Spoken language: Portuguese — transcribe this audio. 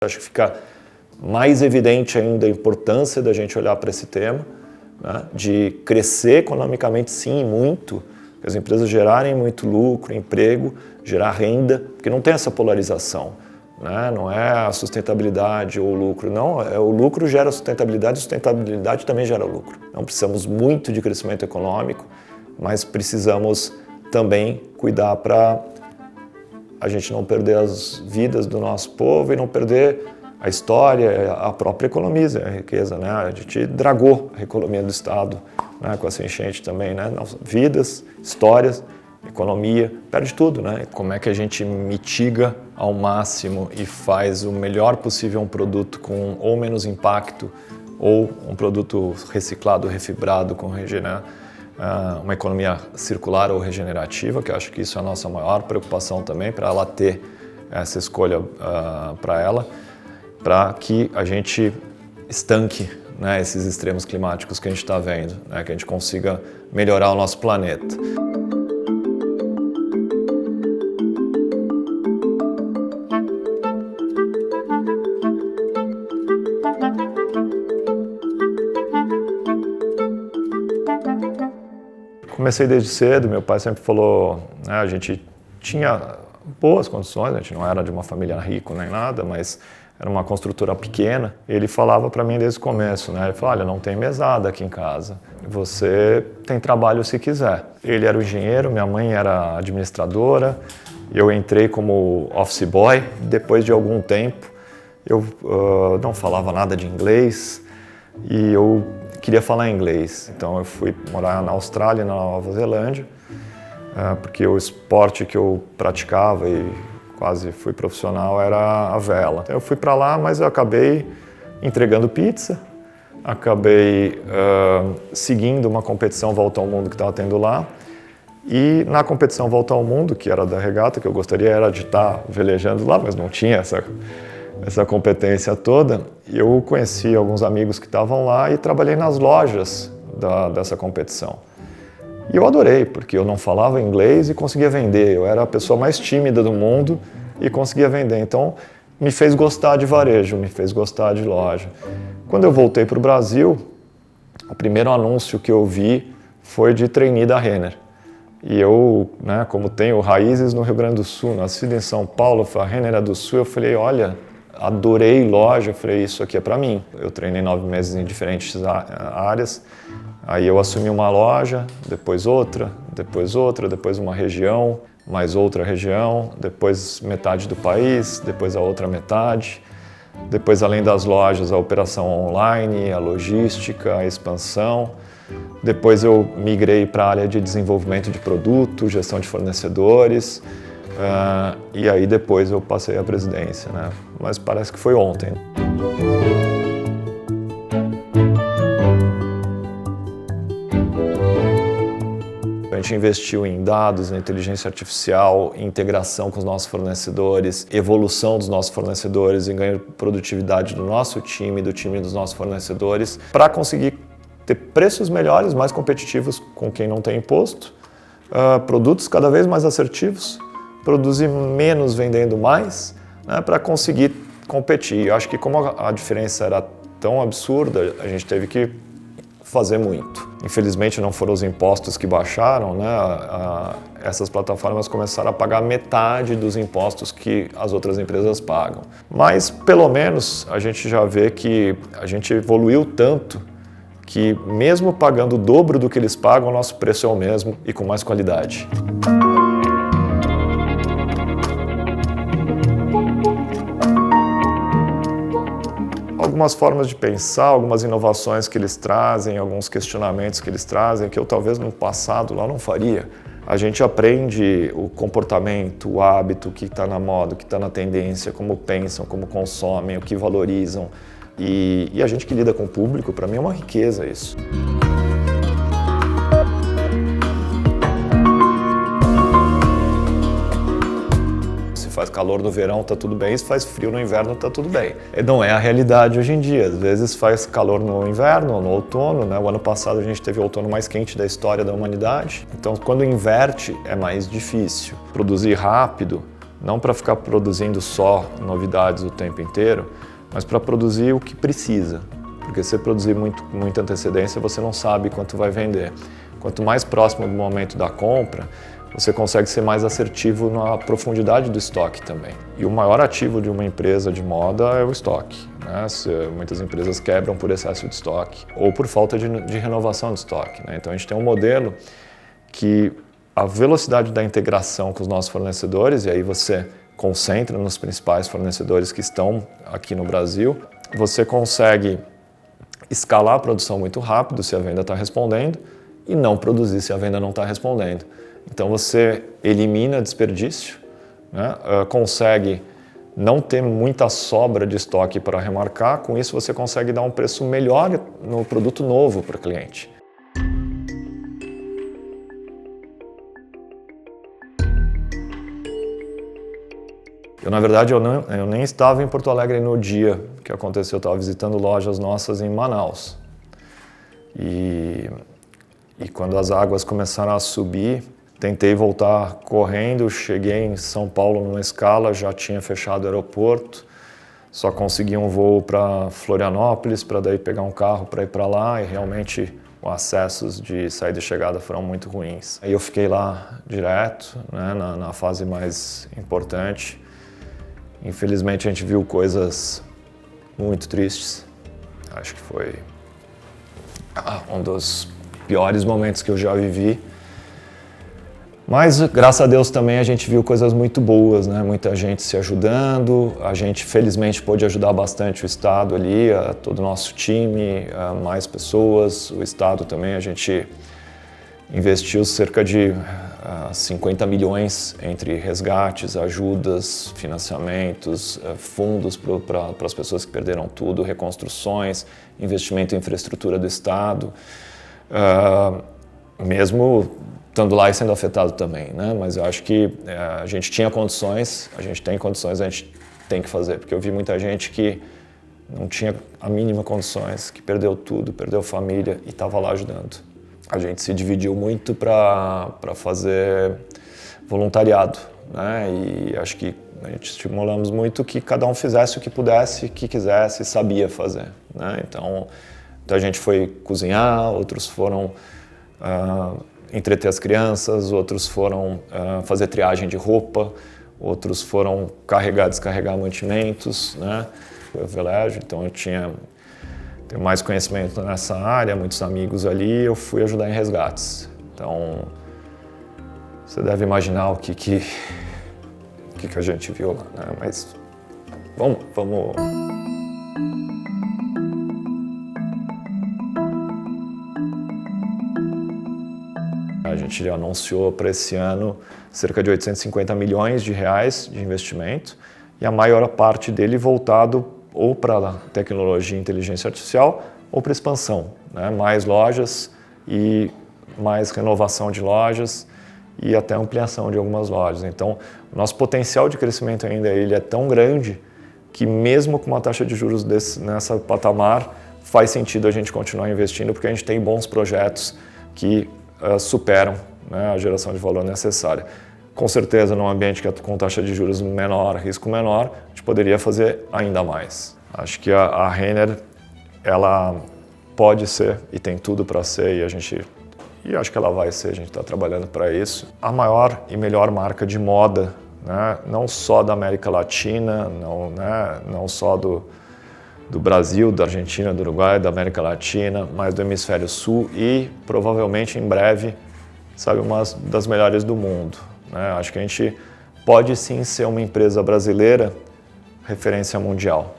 Acho que fica mais evidente ainda a importância da gente olhar para esse tema, né, de crescer economicamente sim muito, as empresas gerarem muito lucro, emprego, gerar renda, porque não tem essa polarização, né? Não é a sustentabilidade ou o lucro, não, o lucro gera sustentabilidade, a sustentabilidade também gera lucro. Não precisamos muito de crescimento econômico, mas precisamos também cuidar para a gente não perder as vidas do nosso povo e não perder a história, a própria economia, a riqueza, né? A gente dragou a economia do Estado, né? Com essa enchente também, né? Vidas, histórias, economia, perde tudo, né? Como é que a gente mitiga ao máximo e faz o melhor possível um produto com ou menos impacto ou um produto reciclado, refibrado, com uma economia circular ou regenerativa, que eu acho que isso é a nossa maior preocupação também, para ela ter essa escolha para ela, para que a gente estanque, né, esses extremos climáticos que a gente está vendo, né, que a gente consiga melhorar o nosso planeta. Comecei desde cedo, meu pai sempre falou, né, a gente tinha boas condições, a gente não era de uma família rica nem nada, mas era uma construtora pequena. Ele falava para mim desde o começo, né? Ele falou, olha, não tem mesada aqui em casa, você tem trabalho se quiser. Ele era o engenheiro, minha mãe era administradora, eu entrei como office boy. Depois de algum tempo, eu não falava nada de inglês e eu queria falar inglês. Então eu fui morar na Austrália, na Nova Zelândia, porque o esporte que eu praticava e quase fui profissional era a vela. Eu fui para lá, mas eu acabei entregando pizza, acabei seguindo uma competição Volta ao Mundo que estava tendo lá. E na competição Volta ao Mundo, que era da regata, que eu gostaria era de estar velejando lá, mas não tinha essa competência toda, eu conheci alguns amigos que estavam lá e trabalhei nas lojas dessa competição. E eu adorei, porque eu não falava inglês e conseguia vender. Eu era a pessoa mais tímida do mundo e conseguia vender. Então, me fez gostar de varejo, me fez gostar de loja. Quando eu voltei para o Brasil, o primeiro anúncio que eu vi foi de trainee da Renner. E eu, né, como tenho raízes no Rio Grande do Sul, nascido em São Paulo, a Renner é do Sul, eu falei, olha, adorei loja, eu falei, isso aqui é para mim. Eu treinei 9 meses em diferentes áreas. Aí eu assumi uma loja, depois outra, depois uma região, mais outra região, depois metade do país, depois a outra metade. Depois, além das lojas, a operação online, a logística, a expansão. Depois eu migrei para a área de desenvolvimento de produto, gestão de fornecedores. E aí depois eu passei a presidência, né? Mas parece que foi ontem. A gente investiu em dados, em inteligência artificial, em integração com os nossos fornecedores, evolução dos nossos fornecedores, em ganho de produtividade do nosso time, do time dos nossos fornecedores, para conseguir ter preços melhores, mais competitivos com quem não tem imposto, produtos cada vez mais assertivos, produzir menos vendendo mais, né, para conseguir competir. Eu acho que como a diferença era tão absurda, a gente teve que fazer muito. Infelizmente não foram os impostos que baixaram, né? Essas plataformas começaram a pagar metade dos impostos que as outras empresas pagam. Mas pelo menos a gente já vê que a gente evoluiu tanto que mesmo pagando o dobro do que eles pagam, o nosso preço é o mesmo e com mais qualidade. Algumas formas de pensar, algumas inovações que eles trazem, alguns questionamentos que eles trazem, que eu talvez no passado lá não faria. A gente aprende o comportamento, o hábito, o que está na moda, o que está na tendência, como pensam, como consomem, o que valorizam. E a gente que lida com o público, para mim é uma riqueza isso. Faz calor no verão, tá tudo bem, se faz frio no inverno, tá tudo bem. Não é a realidade hoje em dia, às vezes faz calor no inverno, no outono, né? O ano passado a gente teve o outono mais quente da história da humanidade, então quando inverte é mais difícil. Produzir rápido não para ficar produzindo só novidades o tempo inteiro, mas para produzir o que precisa. Porque se produzir muita antecedência, você não sabe quanto vai vender. Quanto mais próximo do momento da compra, você consegue ser mais assertivo na profundidade do estoque também. E o maior ativo de uma empresa de moda é o estoque, né? Muitas empresas quebram por excesso de estoque ou por falta de renovação de estoque, né? Então a gente tem um modelo que a velocidade da integração com os nossos fornecedores, e aí você concentra nos principais fornecedores que estão aqui no Brasil, você consegue escalar a produção muito rápido se a venda está respondendo e não produzir se a venda não está respondendo. Então você elimina desperdício, né? Consegue não ter muita sobra de estoque para remarcar, com isso você consegue dar um preço melhor no produto novo para o cliente. Na verdade, eu nem estava em Porto Alegre no dia que aconteceu, eu estava visitando lojas nossas em Manaus. E quando as águas começaram a subir, tentei voltar correndo, cheguei em São Paulo numa escala, já tinha fechado o aeroporto, só consegui um voo para Florianópolis, para daí pegar um carro para ir para lá, e realmente os acessos de saída e chegada foram muito ruins. Aí eu fiquei lá direto, né, na fase mais importante. Infelizmente a gente viu coisas muito tristes. Acho que foi um dos piores momentos que eu já vivi. Mas, graças a Deus, também a gente viu coisas muito boas, né? Muita gente se ajudando, a gente felizmente pôde ajudar bastante o Estado ali, todo o nosso time, mais pessoas, o Estado também, a gente investiu cerca de 50 milhões entre resgates, ajudas, financiamentos, fundos para as pessoas que perderam tudo, reconstruções, investimento em infraestrutura do Estado, mesmo estando lá e sendo afetado também, né? Mas eu acho que a gente tinha condições, a gente tem condições, a gente tem que fazer, porque eu vi muita gente que não tinha a mínima condições, que perdeu tudo, perdeu família e estava lá ajudando. A gente se dividiu muito para fazer voluntariado, né? E acho que a gente estimulamos muito que cada um fizesse o que pudesse, que quisesse, sabia fazer, né? Então a gente foi cozinhar, outros foram entreter as crianças, outros foram fazer triagem de roupa, outros foram carregar, descarregar mantimentos, né? Foi o Velégio, então eu tenho mais conhecimento nessa área, muitos amigos ali, eu fui ajudar em resgates. Então, você deve imaginar o que a gente viu lá, né? Mas vamos. A gente já anunciou para esse ano cerca de 850 milhões de reais de investimento e a maior parte dele voltado ou para tecnologia e inteligência artificial ou para expansão, né? Mais lojas e mais renovação de lojas e até ampliação de algumas lojas. Então, o nosso potencial de crescimento ainda ele é tão grande que mesmo com uma taxa de juros nessa patamar, faz sentido a gente continuar investindo porque a gente tem bons projetos que superam, né, a geração de valor necessária. Com certeza, num ambiente que é com taxa de juros menor, risco menor, a gente poderia fazer ainda mais. Acho que a Renner, ela pode ser e tem tudo para ser e acho que ela vai ser, a gente está trabalhando para isso, a maior e melhor marca de moda, né, não só da América Latina, não só do Brasil, da Argentina, do Uruguai, da América Latina, mas do Hemisfério Sul e provavelmente em breve, sabe, uma das melhores do mundo, né? Acho que a gente pode sim ser uma empresa brasileira referência mundial.